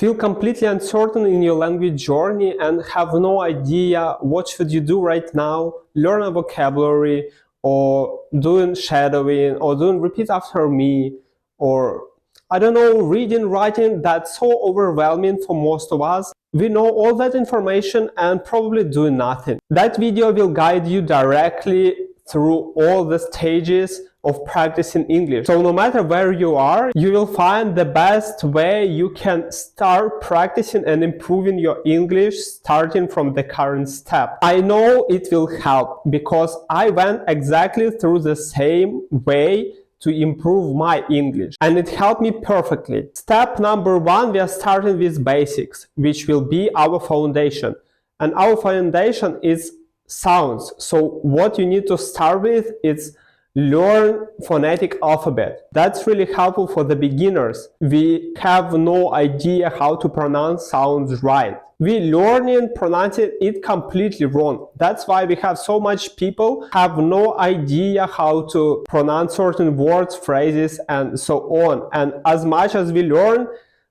Feel completely uncertain in your language journey and have no idea what should you do right now, learn a vocabulary, or doing shadowing, or doing repeat after me, or I don't know, reading, writing, that's so overwhelming for most of us. We know all that information and probably do nothing. That video will guide you directly through all the stages of practicing English. So no matter where you are, you will find the best way you can start practicing and improving your English starting from the current step. I know it will help because I went exactly through the same way to improve my English, and it helped me perfectly. Step number 1, we are starting with basics, which will be our foundation. And our foundation is sounds. So what you need to start with is learn phonetic alphabet. That's really helpful for the beginners. We have no idea how to pronounce sounds right. We learning pronouncing it completely wrong. That's why we have so much people have no idea how to pronounce certain words, phrases, and so on. And as much as we learn,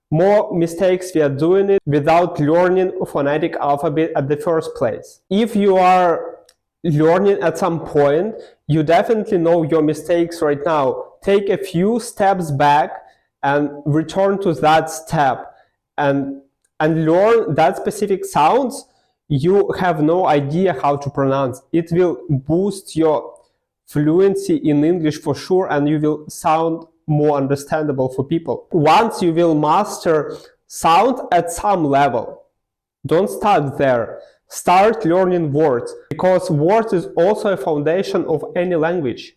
more mistakes we are doing it without learning phonetic alphabet at the first place. If you are learning at some point, you definitely know your mistakes right now. Take a few steps back and return to that step and learn that specific sounds you have no idea how to pronounce. It will boost your fluency in English for sure, and you will sound more understandable for people. Once you will master sound at some level, don't start there. Start learning words, because words is also a foundation of any language.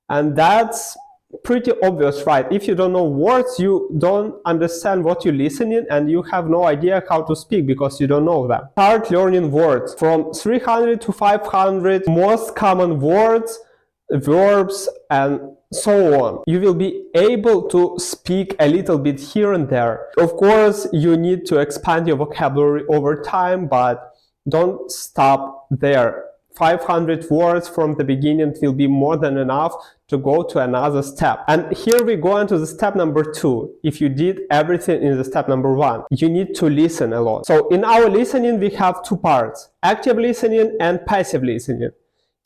And that's pretty obvious, right? If you don't know words, you don't understand what you're listening and you have no idea how to speak because you don't know them. Start learning words from 300 to 500 most common words, verbs, and so on. You will be able to speak a little bit here and there. Of course, you need to expand your vocabulary over time, but don't stop there. 500 words from the beginning will be more than enough to go to another step. And here we go into the step number 2. If you did everything in the step number 1, you need to listen a lot. So in our listening, we have 2 parts: active listening and passive listening.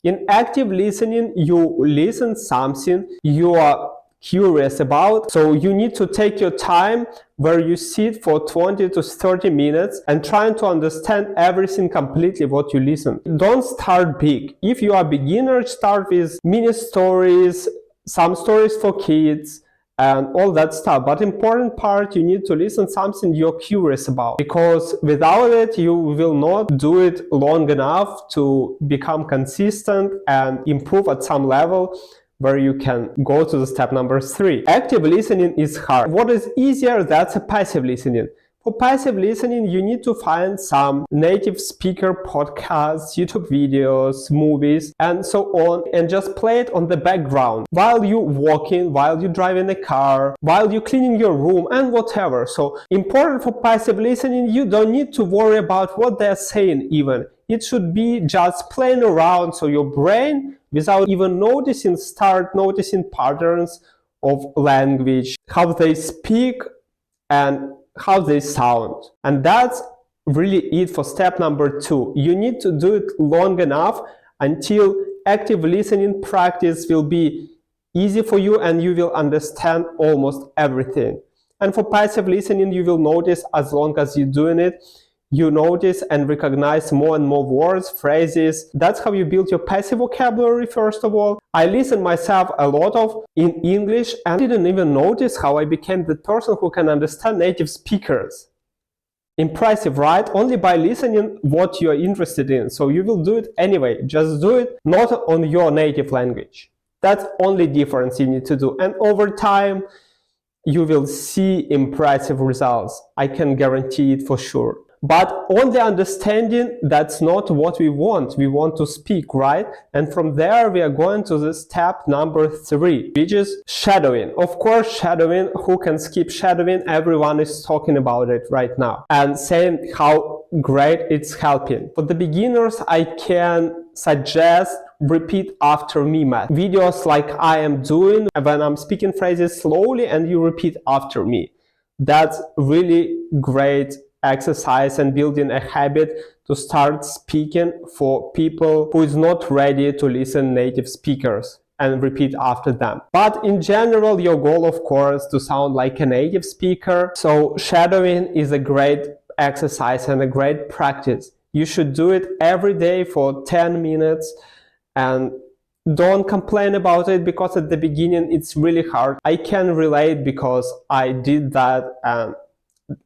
In active listening, you listen something you are curious about, so you need to take your time where you sit for 20 to 30 minutes and trying to understand everything completely what you listen. Don't start big. If you are a beginner, start with mini stories, some stories for kids, and all that stuff. But important part, you need to listen something you're curious about, because without it, you will not do it long enough to become consistent and improve at some level where you can go to the step number 3. Active listening is hard. What is easier, that's a passive listening. For passive listening, you need to find some native speaker podcasts, YouTube videos, movies, and so on, and just play it on the background while you're walking, while you're driving a car, while you're cleaning your room, and whatever. So important for passive listening, you don't need to worry about what they're saying even. It should be just playing around, so your brain, without even noticing, start noticing patterns of language, how they speak and how they sound. And that's really it for step number 2. You need to do it long enough until active listening practice will be easy for you and you will understand almost everything. And for passive listening, you will notice as long as you're doing it, you notice and recognize more and more words, phrases. That's how you build your passive vocabulary, first of all. I listen myself a lot of in English and didn't even notice how I became the person who can understand native speakers. Impressive, right? Only by listening what you're interested in. So you will do it anyway. Just do it not on your native language. That's only difference you need to do. And over time, you will see impressive results. I can guarantee it for sure. But on the understanding, that's not what we want. We want to speak, right? And from there, we are going to the step number 3, which is shadowing. Of course, shadowing, who can skip shadowing? Everyone is talking about it right now and saying how great it's helping. For the beginners, I can suggest repeat after me method. Videos like I am doing when I'm speaking phrases slowly and you repeat after me. That's really great exercise and building a habit to start speaking for people who is not ready to listen native speakers and repeat after them. But in general, your goal, of course, to sound like a native speaker. So shadowing is a great exercise and a great practice. You should do it every day for 10 minutes and don't complain about it, because at the beginning it's really hard. I can relate because I did that, and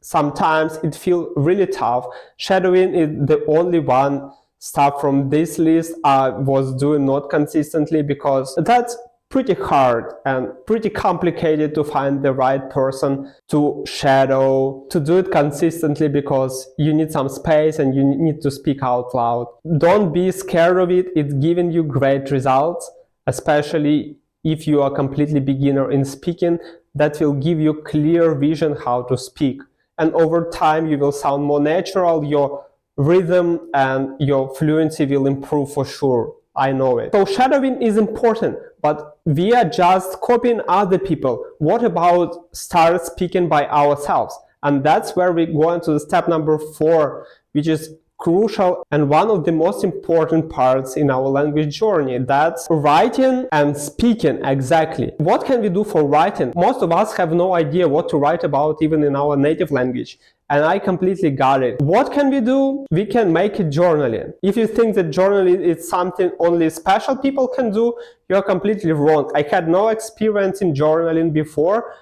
sometimes it feels really tough. Shadowing is the only one stuff from this list I was doing not consistently, because that's pretty hard and pretty complicated to find the right person to shadow, to do it consistently, because you need some space and you need to speak out loud. Don't be scared of it. It's giving you great results, especially if you are completely beginner in speaking. That will give you clear vision how to speak. And over time, you will sound more natural. Your rhythm and your fluency will improve for sure. I know it. So shadowing is important, but we are just copying other people. What about start speaking by ourselves? And that's where we go into step number 4, which is crucial and one of the most important parts in our language journey. That's writing and speaking. Exactly. What can we do for writing? Most of us have no idea what to write about even in our native language. And I completely got it. What can we do? We can make it journaling. If you think that journaling is something only special people can do, you're completely wrong. I had no experience in journaling before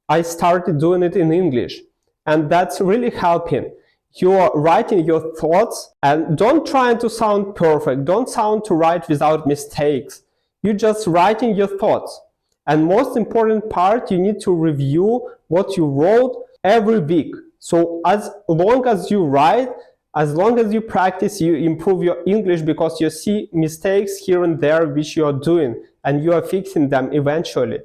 I started doing it in English. And that's really helping. You're writing your thoughts, and don't try to sound perfect. Don't sound to write without mistakes. You're just writing your thoughts. And most important part, you need to review what you wrote every week. So as long as you write, as long as you practice, you improve your English, because you see mistakes here and there which you are doing, and you are fixing them eventually.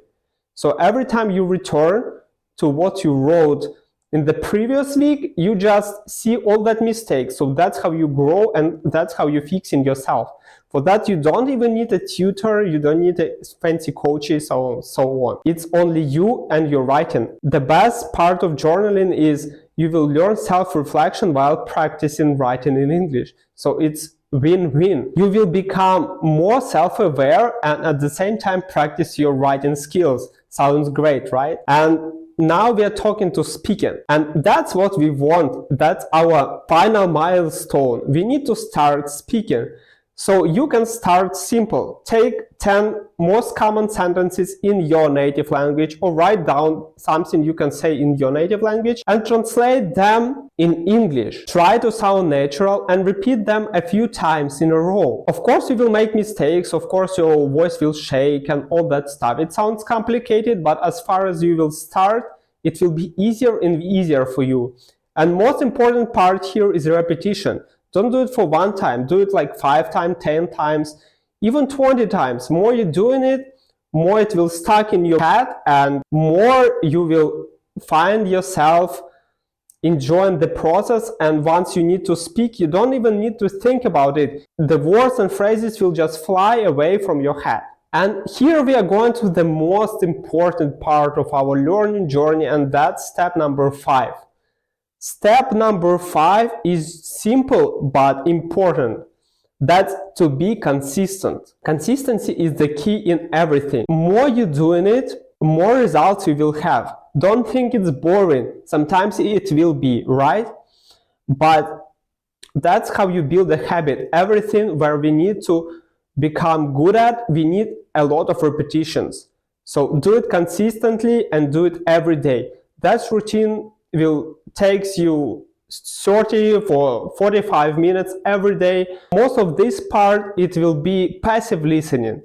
So every time you return to what you wrote in the previous week, you just see all that mistakes. So that's how you grow, and that's how you fix in yourself. For that, you don't even need a tutor, you don't need a fancy coaches, so on. It's only you and your writing. The best part of journaling is you will learn self-reflection while practicing writing in English. So it's win-win. You will become more self-aware and at the same time practice your writing skills. Sounds great, right? And now we are talking to speaking, and that's what we want. That's our final milestone. We need to start speaking. So you can start simple. Take 10 most common sentences in your native language, or write down something you can say in your native language and translate them in English. Try to sound natural and repeat them a few times in a row. Of course, you will make mistakes. Of course, your voice will shake and all that stuff. It sounds complicated, but as far as you will start, it will be easier and easier for you. And most important part here is repetition. Don't do it for one time. Do it like 5 times, 10 times, even 20 times. More you're doing it, more it will stuck in your head, and more you will find yourself enjoying the process. And once you need to speak, you don't even need to think about it. The words and phrases will just fly away from your head. And here we are going to the most important part of our learning journey, and that's step number 5. Step number 5 is simple but important. That's to be consistent. Consistency is the key in everything. More you're doing it, more results you will have. Don't think it's boring. Sometimes it will be, right? But that's how you build a habit. Everything where we need to become good at, we need a lot of repetitions. So do it consistently and do it every day. That routine will take you 30 for 45 minutes every day. Most of this part, it will be passive listening.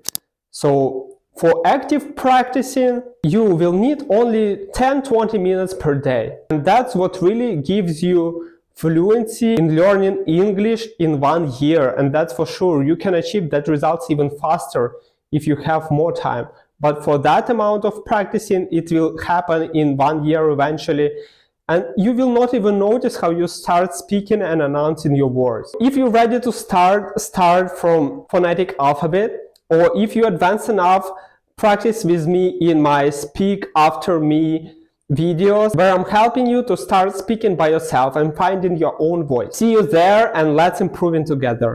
So for active practicing, you will need only 10-20 minutes per day. And that's what really gives you fluency in learning English in 1 year. And that's for sure. You can achieve that results even faster if you have more time. But for that amount of practicing, it will happen in 1 year eventually. And you will not even notice how you start speaking and announcing your words. If you're ready to start from phonetic alphabet, or if you advance enough, practice with me in my Speak After Me videos where I'm helping you to start speaking by yourself and finding your own voice. See you there, and let's improve it together.